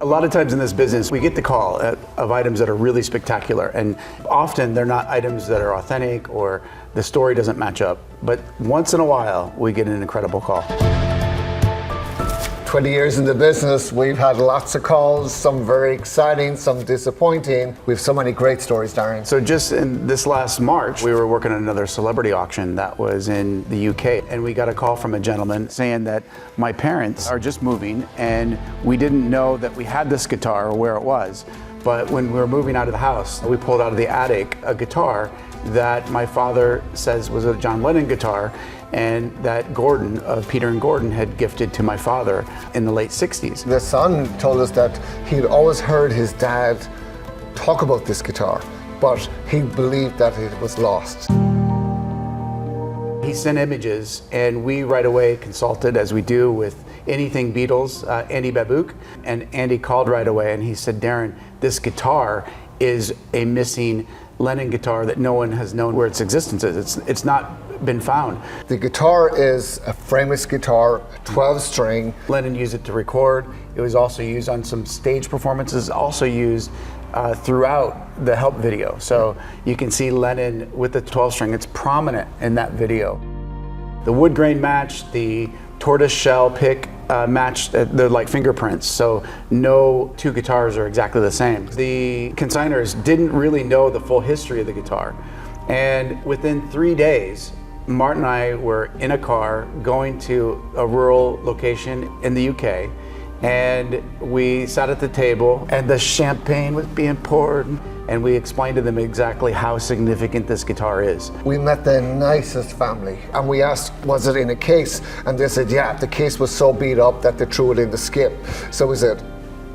A lot of times in this business, we get the call of items that are really spectacular, and often they're not items that are authentic or the story doesn't match up. But once in a while, we get an incredible call. 20 years in the business, we've had lots of calls, some very exciting, some disappointing. We have so many great stories, Darren. So just in this last March, we were working on another celebrity auction that was in the UK, and we got a call from a gentleman saying that my parents are just moving and we didn't know that we had this guitar or where it was. But when we were moving out of the house, we pulled out of the attic a guitar that my father says was a John Lennon guitar, and that Gordon of Peter and Gordon had gifted to my father in the late 60s. The son told us that he'd always heard his dad talk about this guitar, but he believed that it was lost. He sent images, and we right away consulted, as we do with anything Beatles, Andy Babouk, and Andy called right away and he said, Darren, this guitar is a missing Lennon guitar that no one has known where its existence is. It's not been found. The guitar is a Framus guitar, 12 string. Lennon used it to record. It was also used on some stage performances, also used throughout the Help video. So you can see Lennon with the 12 string. It's prominent in that video. The wood grain matched, the tortoise shell pick matched, they're like fingerprints, so no two guitars are exactly the same. The consigners didn't really know the full history of the guitar, and within 3 days, Martin and I were in a car going to a rural location in the UK, and we sat at the table and the champagne was being poured, and we explained to them exactly how significant this guitar is. We met the nicest family and we asked, was it in a case? And they said, yeah, the case was so beat up that they threw it in the skip. So we said,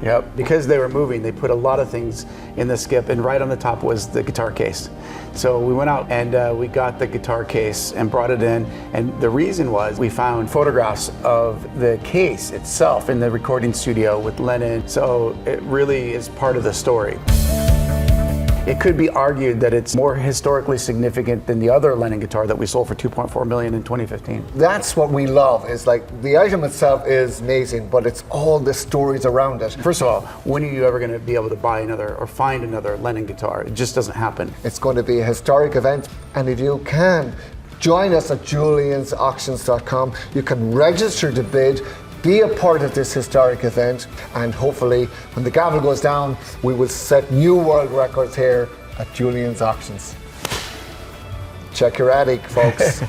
yep, because they were moving, they put a lot of things in the skip, and right on the top was the guitar case. So we went out and we got the guitar case and brought it in, and the reason was we found photographs of the case itself in the recording studio with Lennon, so it really is part of the story. It could be argued that it's more historically significant than the other Lennon guitar that we sold for $2.4 million in 2015. That's what we love, is like the item itself is amazing, but it's all the stories around it. First of all, when are you ever going to be able to buy another or find another Lennon guitar? It just doesn't happen. It's going to be a historic event, and if you can, join us at juliansauctions.com. You can register to bid, be a part of this historic event, and hopefully when the gavel goes down, we will set new world records here at Julien's Auctions. Check your attic, folks.